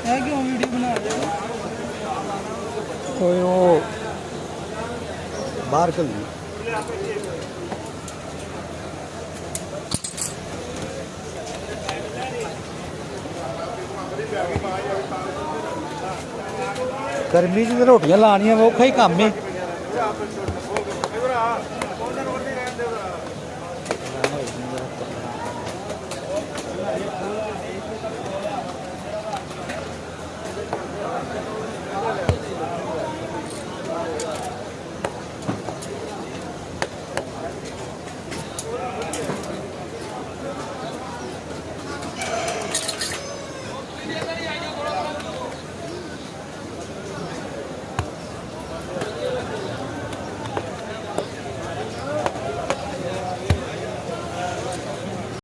है क्यों वीडियो बना रहे हो? कोई वो बाहर चल रही गर्मी च रोटियां लानियां औखा ही कम्म है।